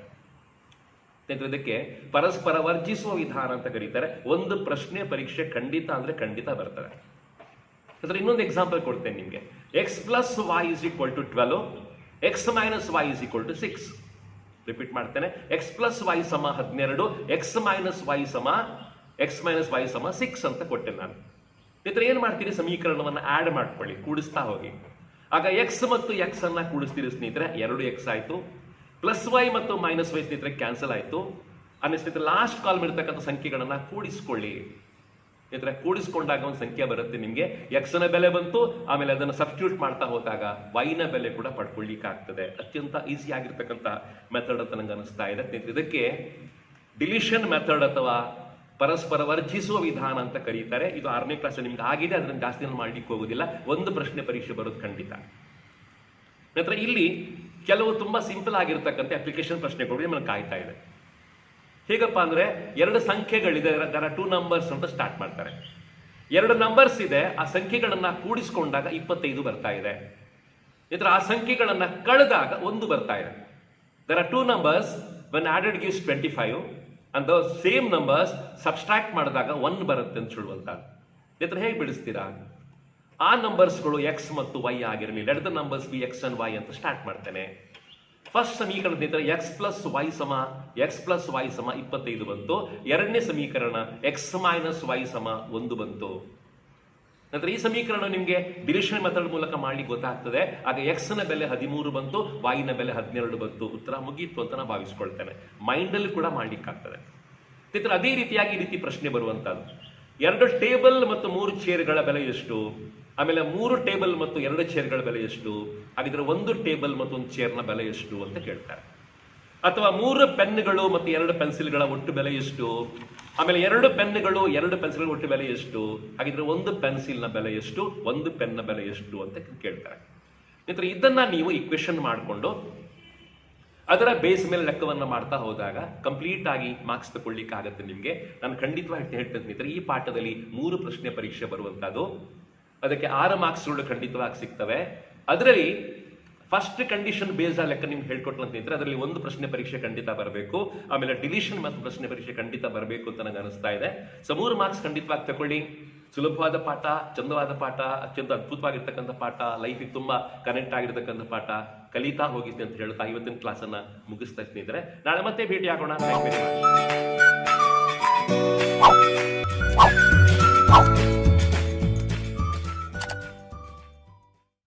[SPEAKER 1] ಇದಕ್ಕೆ ಪರಸ್ಪರ ವರ್ಜಿಸುವ ವಿಧಾನ ಅಂತ ಕರೀತಾರೆ. ಒಂದು ಪ್ರಶ್ನೆ ಪರೀಕ್ಷೆ ಖಂಡಿತ ಅಂದ್ರೆ ಖಂಡಿತ ಬರ್ತದೆ. ಇನ್ನೊಂದು ಎಕ್ಸಾಂಪಲ್ ಕೊಡ್ತೇನೆ ನಿಮಗೆ. X plus y is equal to 12, x minus y is equal to 6. Repeat ಮಾಡ್ತೇನೆ. ಎಕ್ಸ್ ಪ್ಲಸ್ ವೈ ಸಮ 12, ಎಕ್ಸ್ ಮೈನಸ್ ವೈ ಸಮ 6 ಅಂತ ಕೊಟ್ಟೆ ನಾನು. ಸ್ನೇಹಿತರೆ ಏನ್ ಮಾಡ್ತೀರಿ, ಸಮೀಕರಣವನ್ನ ಆಡ್ ಮಾಡ್ಕೊಳ್ಳಿ, ಕೂಡಿಸ್ತಾ ಹೋಗಿ. ಆಗ ಎಕ್ಸ್ ಮತ್ತು ಎಕ್ಸ್ ಅನ್ನ ಕೂಡಿಸ್ತೀರಿ ಸ್ನೇಹಿತರೆ, 2x ಆಯ್ತು. ಪ್ಲಸ್ ವೈ ಮತ್ತು ಮೈನಸ್ ವೈ ಸ್ನೇಹಿತರೆ ಕ್ಯಾನ್ಸಲ್ ಆಯ್ತು. ಅಂದ್ರೆ ಸ್ನೇಹಿತರೆ ಲಾಸ್ಟ್ ಕಾಲಮ್ ಇರತಕ್ಕಂಥ ಸಂಖ್ಯೆಗಳನ್ನ ಕೂಡಿಸ್ಕೊಳ್ಳಿ. ಸ್ನೇಹಿತರೆ ಕೂಡಿಸ್ಕೊಂಡಾಗ ಒಂದು ಸಂಖ್ಯೆ ಬರುತ್ತೆ ನಿಮಗೆ. ಎಕ್ಸ್ ನ ಬೆಲೆ ಬಂತು, ಆಮೇಲೆ ಅದನ್ನು ಸಬ್ಸ್ಟಿಟ್ಯೂಟ್ ಮಾಡ್ತಾ ಹೋದಾಗ ವೈ ನ ಬೆಲೆ ಕೂಡ ಪಡ್ಕೊಳ್ಳಿಕ್ಕೆ ಆಗ್ತದೆ. ಅತ್ಯಂತ ಈಸಿ ಆಗಿರ್ತಕ್ಕಂಥ ಮೆಥಡ್ ಅಂತ ನಂಗೆ ಅನಿಸ್ತಾ ಇದೆ. ಇದಕ್ಕೆ ಡಿಲಿಷನ್ ಮೆಥಡ್ ಅಥವಾ ಪರಸ್ಪರ ವರ್ಜಿಸುವ ವಿಧಾನ ಅಂತ ಕರೀತಾರೆ. ಇದು 6ನೇ ಕ್ಲಾಸ್ ನಿಮ್ಗೆ ಆಗಿದೆ, ಅದನ್ನು ಜಾಸ್ತಿ ಮಾಡ್ಲಿಕ್ಕೆ ಹೋಗೋದಿಲ್ಲ. ಒಂದು ಪ್ರಶ್ನೆ ಪರೀಕ್ಷೆ ಬರೋದು ಖಂಡಿತ. ನಂತರ ಇಲ್ಲಿ ಕೆಲವು ತುಂಬಾ ಸಿಂಪಲ್ ಆಗಿರ್ತಕ್ಕಂಥ ಅಪ್ಲಿಕೇಶನ್ ಪ್ರಶ್ನೆಗಳು ನಿಮ್ಮನ್ನು ಕಾಯ್ತಾ ಇದೆ. ಹೇಗಪ್ಪ ಅಂದ್ರೆ 2 ಸಂಖ್ಯೆಗಳಿದೆ, ದರ 2 ನಂಬರ್ಸ್ ಅಂತ ಸ್ಟಾರ್ಟ್ ಮಾಡ್ತಾರೆ. 2 ನಂಬರ್ಸ್ ಇದೆ, ಆ ಸಂಖ್ಯೆಗಳನ್ನ ಕೂಡಿಸ್ಕೊಂಡಾಗ 25 ಬರ್ತಾ ಇದೆ. ಇದರ ಆ ಸಂಖ್ಯೆಗಳನ್ನ ಕಳೆದಾಗ 1 ಬರ್ತಾ ಇದೆ. There are 2 numbers when added gives 25 and the same numbers subtract ಮಾಡಿದಾಗ 1 ಬರುತ್ತೆ ಅಂತ ಹೇಳುವಂತ. ಇದರ ಹೇಗೆ ಬಿಡಿಸ್ತೀರಾ? ಆ ನಂಬರ್ಸ್ಗಳು x ಮತ್ತು y ಆಗಿರಲಿ. Let the numbers B x and y ಅಂತ ಸ್ಟಾರ್ಟ್ ಮಾಡ್ತೇನೆ. ಫಸ್ಟ್ ಸಮೀಕರಣ ಸ್ನೇಹಿತರೆ ಎಕ್ಸ್ ಪ್ಲಸ್ ವೈ ಸಮ 25 ಬಂತು. ಎರಡನೇ ಸಮೀಕರಣ ಎಕ್ಸ್ ಮೈನಸ್ ವೈ ಸಮ 1 ಬಂತು. ನಂತರ ಈ ಸಮೀಕರಣ ನಿಮಗೆ ಡಿವಿಷನ್ ಮೆಥಡ್ ಮೂಲಕ ಮಾಡ್ಲಿಕ್ಕೆ ಗೊತ್ತಾಗ್ತದೆ. ಆಗ ಎಕ್ಸ್ ನ ಬೆಲೆ 13 ಬಂತು, ವೈ ನ ಬೆಲೆ 12 ಬಂತು. ಉತ್ತರ ಮುಗೀತು ಅಂತ ನಾನು ಭಾವಿಸ್ಕೊಳ್ತೇನೆ. ಮೈಂಡಲ್ಲಿ ಕೂಡ ಮಾಡ್ಲಿಕ್ಕಾಗ್ತದೆ. ಸ್ನೇಹಿತರೆ ಅದೇ ರೀತಿಯಾಗಿ ಈ ರೀತಿ ಪ್ರಶ್ನೆ ಬರುವಂತದ್ದು, 2 ಟೇಬಲ್ ಮತ್ತು 3 ಚೇರ್ಗಳ ಬೆಲೆ ಎಷ್ಟು? ಆಮೇಲೆ 3 ಟೇಬಲ್ ಮತ್ತು 2 ಚೇರ್ಗಳ ಬೆಲೆ ಎಷ್ಟು? ಹಾಗಿದ್ರೆ 1 ಟೇಬಲ್ ಮತ್ತು 1 ಚೇರ್ನ ಬೆಲೆ ಎಷ್ಟು ಅಂತ ಕೇಳ್ತಾರೆ. ಅಥವಾ 3 ಪೆನ್ಗಳು ಮತ್ತು 2 ಪೆನ್ಸಿಲ್ಗಳ ಒಟ್ಟು ಬೆಲೆ ಎಷ್ಟು? ಆಮೇಲೆ 2 ಪೆನ್ಗಳು 2 ಪೆನ್ಸಿಲ್ಗಳ ಒಟ್ಟು ಬೆಲೆ ಎಷ್ಟು? ಹಾಗಿದ್ರೆ 1 ಪೆನ್ಸಿಲ್ನ ಬೆಲೆ ಎಷ್ಟು? 1 ಪೆನ್ನ ಬೆಲೆ ಎಷ್ಟು ಅಂತ ಕೇಳ್ತಾರೆ. ನಂತರ ಇದನ್ನ ನೀವು ಇಕ್ವೇಶನ್ ಮಾಡಿಕೊಂಡು ಅದರ ಬೇಸ್ ಮೇಲೆ ಲೆಕ್ಕವನ್ನು ಮಾಡ್ತಾ ಹೋದಾಗ ಕಂಪ್ಲೀಟ್ ಆಗಿ ಮಾರ್ಕ್ಸ್ ತಗೊಳ್ಳಿಕ್ಕೆ ಆಗುತ್ತೆ ನಿಮಗೆ. ನಾನು ಖಂಡಿತವಾಗಿ ಹೇಳ್ತೇನೆ ಸ್ನೇಹಿತರೆ, ಈ ಪಾಠದಲ್ಲಿ 3 ಪ್ರಶ್ನೆ ಪರೀಕ್ಷೆ ಬರುವಂತದ್ದು. ಅದಕ್ಕೆ 6 ಮಾರ್ಕ್ಸ್ಗಳು ಖಂಡಿತವಾಗಿ ಸಿಗ್ತವೆ. ಅದರಲ್ಲಿ ಫಸ್ಟ್ ಕಂಡೀಷನ್ ಬೇಸ್ಡ್ ಆ ಲೆಕ್ಕ ನಿಮ್ಗೆ ಹೇಳ್ಕೊಟ್ಲ ಸ್ನೇಹಿತರೆ, ಅದರಲ್ಲಿ 1 ಪ್ರಶ್ನೆ ಪರೀಕ್ಷೆ ಖಂಡಿತ ಬರಬೇಕು. ಆಮೇಲೆ ಡಿಲಿಷನ್ ಮತ್ತು ಪ್ರಶ್ನೆ ಪರೀಕ್ಷೆ ಖಂಡಿತ ಬರಬೇಕು ಅಂತ ನನಗೆ ಅನಿಸ್ತಾ ಇದೆ. ಸೊ 3 ಮಾರ್ಕ್ಸ್ ಖಂಡಿತವಾಗಿ ತಗೊಳ್ಳಿ. ಸುಲಭವಾದ ಪಾಠ, ಚಂದವಾದ ಪಾಠ, ಅತ್ಯಂತ ಅದ್ಭುತವಾಗಿರ್ತಕ್ಕಂಥ ಪಾಠ, ಲೈಫಿಗೆ ತುಂಬಾ ಕನೆಕ್ಟ್ ಆಗಿರ್ತಕ್ಕಂಥ ಪಾಠ. ಕಲಿತಾ ಹೋಗಿದ್ದೆ ಅಂತ ಹೇಳ್ತಾ ಇವತ್ತಿನ ಕ್ಲಾಸನ್ನ ಮುಗಿಸ್ತಾ ಸ್ನೇಹಿತರೆ. ನಾಳೆ ಮತ್ತೆ ಭೇಟಿ ಆಗೋಣ. Thank you very much.